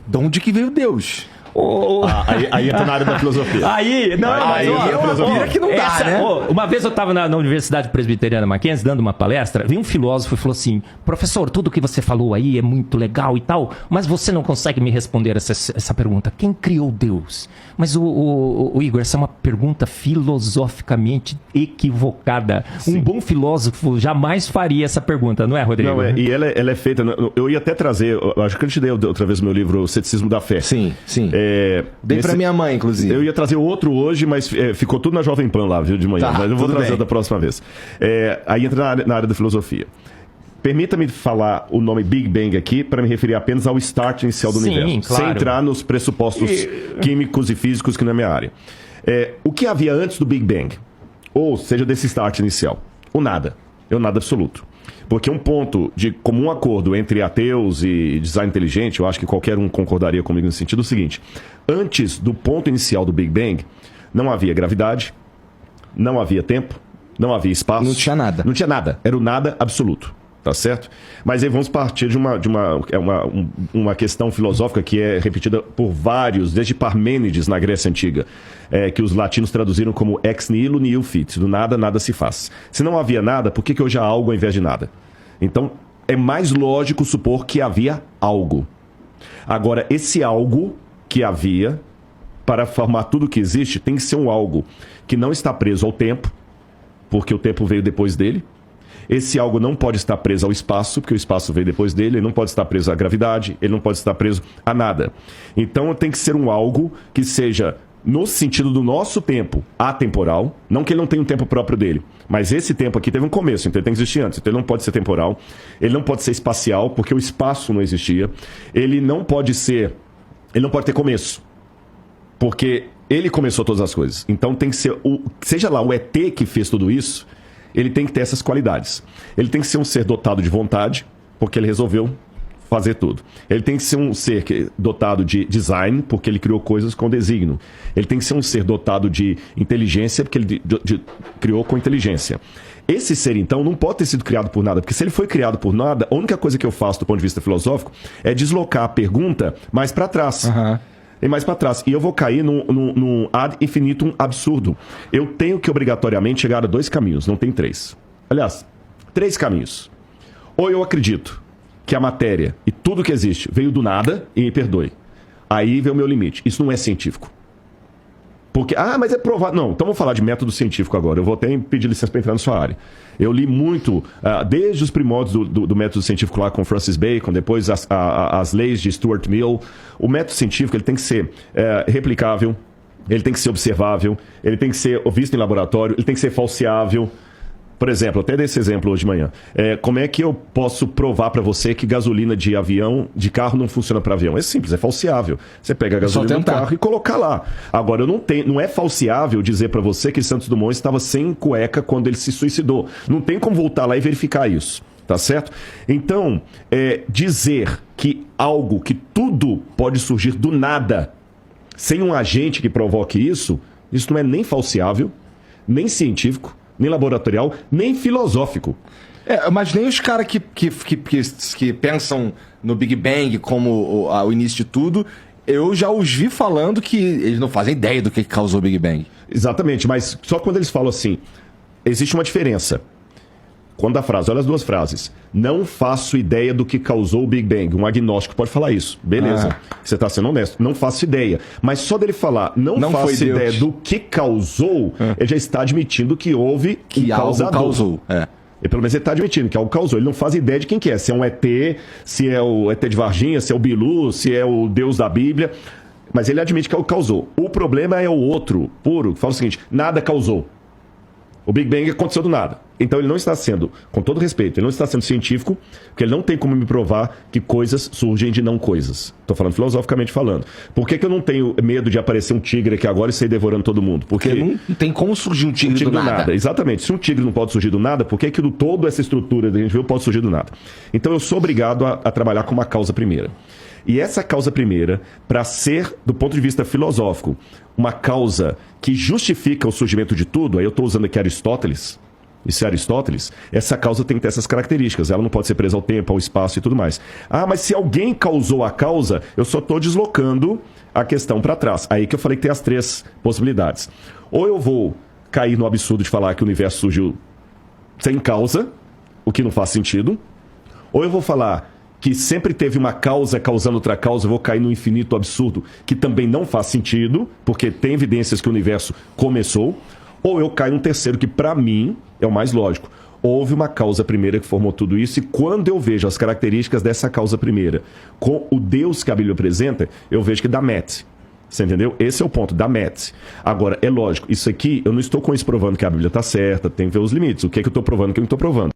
de onde que veio Deus? Aí entra na área da filosofia. Aí é uma pira que não dá, né? Uma vez eu estava na Universidade Presbiteriana Mackenzie dando uma palestra, veio um filósofo e falou assim: professor, tudo que você falou aí é muito legal e tal, mas você não consegue me responder essa pergunta. Quem criou Deus? Mas o Igor, essa é uma pergunta filosoficamente equivocada. Um bom filósofo jamais faria essa pergunta, não é, Rodrigo? Não, e ela é feita... Eu ia até trazer... Eu acho que eu te dei outra vez o meu livro, O Ceticismo da Fé. Sim. Dei pra minha mãe, inclusive. Eu ia trazer outro hoje, mas ficou tudo na Jovem Pan lá, viu, de manhã. Mas eu vou trazer da próxima vez. Aí entra na área da filosofia. Permita-me falar o nome Big Bang aqui para me referir apenas ao start inicial do universo. Claro. Sem entrar nos pressupostos químicos e físicos que não é minha área. O que havia antes do Big Bang? Ou seja, desse start inicial? O nada. É o nada absoluto. Porque um ponto de comum acordo entre ateus e design inteligente, eu acho que qualquer um concordaria comigo no sentido seguinte: antes do ponto inicial do Big Bang, não havia gravidade, não havia tempo, não havia espaço. Não tinha nada. Não tinha nada. Era o nada absoluto. Tá certo? Mas aí vamos partir de uma questão filosófica que é repetida por vários, desde Parmênides na Grécia Antiga, que os latinos traduziram como ex nihilo nihil fit. Do nada, nada se faz. Se não havia nada, por que hoje há algo ao invés de nada? Então, é mais lógico supor que havia algo. Agora, esse algo que havia, para formar tudo que existe, tem que ser um algo que não está preso ao tempo, porque o tempo veio depois dele. Esse algo não pode estar preso ao espaço, porque o espaço veio depois dele. Ele não pode estar preso à gravidade, ele não pode estar preso a nada. Então tem que ser um algo que seja, no sentido do nosso tempo, atemporal. Não que ele não tenha um tempo próprio dele, mas esse tempo aqui teve um começo, então ele tem que existir antes. Então ele não pode ser temporal, ele não pode ser espacial, porque o espaço não existia. Ele não pode ter começo, porque ele começou todas as coisas. Então tem que ser, seja lá o ET que fez tudo isso, ele tem que ter essas qualidades. Ele tem que ser um ser dotado de vontade, porque ele resolveu fazer tudo. Ele tem que ser um ser dotado de design, porque ele criou coisas com desígnio. Ele tem que ser um ser dotado de inteligência, porque ele criou com inteligência. Esse ser, então, não pode ter sido criado por nada, porque se ele foi criado por nada, a única coisa que eu faço do ponto de vista filosófico é deslocar a pergunta mais para trás. E mais para trás. E eu vou cair num ad infinitum absurdo. Eu tenho que obrigatoriamente chegar a 2 caminhos, não tem 3. Aliás, 3 caminhos. Ou eu acredito que a matéria e tudo que existe veio do nada, e me perdoe. Aí vem o meu limite. Isso não é científico. Porque, mas é provado. Não, então vamos falar de método científico agora. Eu vou até pedir licença para entrar na sua área. Eu li muito, desde os primórdios do método científico lá com Francis Bacon, depois as leis de Stuart Mill. O método científico ele tem que ser replicável, ele tem que ser observável, ele tem que ser visto em laboratório, ele tem que ser falseável. Por exemplo, até desse exemplo hoje de manhã. Como é que eu posso provar para você que gasolina de carro não funciona para avião? É simples, é falseável. Você pega a gasolina do carro e colocar lá. Agora, não é falseável dizer para você que Santos Dumont estava sem cueca quando ele se suicidou. Não tem como voltar lá e verificar isso. Tá certo? Então, dizer que algo, que tudo pode surgir do nada, sem um agente que provoque isso não é nem falseável, nem científico, nem laboratorial, nem filosófico. Mas nem os caras que pensam no Big Bang como o início de tudo, eu já os vi falando que eles não fazem ideia do que causou o Big Bang. Exatamente, mas só quando eles falam assim, existe uma diferença. Quando a frase, olha as 2 frases. Não faço ideia do que causou o Big Bang. Um agnóstico pode falar isso. Beleza. Você está sendo honesto. Não faço ideia. Mas só dele falar, não faço ideia do que causou, ele já está admitindo que houve que algo causou. E pelo menos ele está admitindo que algo causou. Ele não faz ideia de quem que é. Se é um ET, se é o ET de Varginha, se é o Bilu, se é o Deus da Bíblia. Mas ele admite que algo causou. O problema é o outro, puro, que fala o seguinte, nada causou. O Big Bang aconteceu do nada. Então ele não está sendo, com todo respeito, ele não está sendo científico, porque ele não tem como me provar que coisas surgem de não coisas. Estou falando filosoficamente falando. Por que eu não tenho medo de aparecer um tigre aqui agora e sair devorando todo mundo? Porque não tem como surgir um tigre do nada. Exatamente. Se um tigre não pode surgir do nada, por que toda essa estrutura que a gente viu pode surgir do nada? Então eu sou obrigado a trabalhar com uma causa primeira. E essa causa primeira, para ser, do ponto de vista filosófico, uma causa que justifica o surgimento de tudo, aí eu estou usando aqui Aristóteles, isso é Aristóteles, essa causa tem que ter essas características. Ela não pode ser presa ao tempo, ao espaço e tudo mais. Ah, mas se alguém causou a causa, eu só estou deslocando a questão para trás. Aí que eu falei que tem as 3 possibilidades. Ou eu vou cair no absurdo de falar que o universo surgiu sem causa, o que não faz sentido. Ou eu vou falar que sempre teve uma causa causando outra causa, eu vou cair no infinito absurdo, que também não faz sentido, porque tem evidências que o universo começou. Ou eu caio num terceiro, que para mim é o mais lógico. Houve uma causa primeira que formou tudo isso, e quando eu vejo as características dessa causa primeira com o Deus que a Bíblia apresenta, eu vejo que dá match. Você entendeu? Esse é o ponto, da match. Agora, é lógico, isso aqui, eu não estou com isso provando que a Bíblia está certa, tem que ver os limites. O que é que eu estou provando, o que eu não estou provando.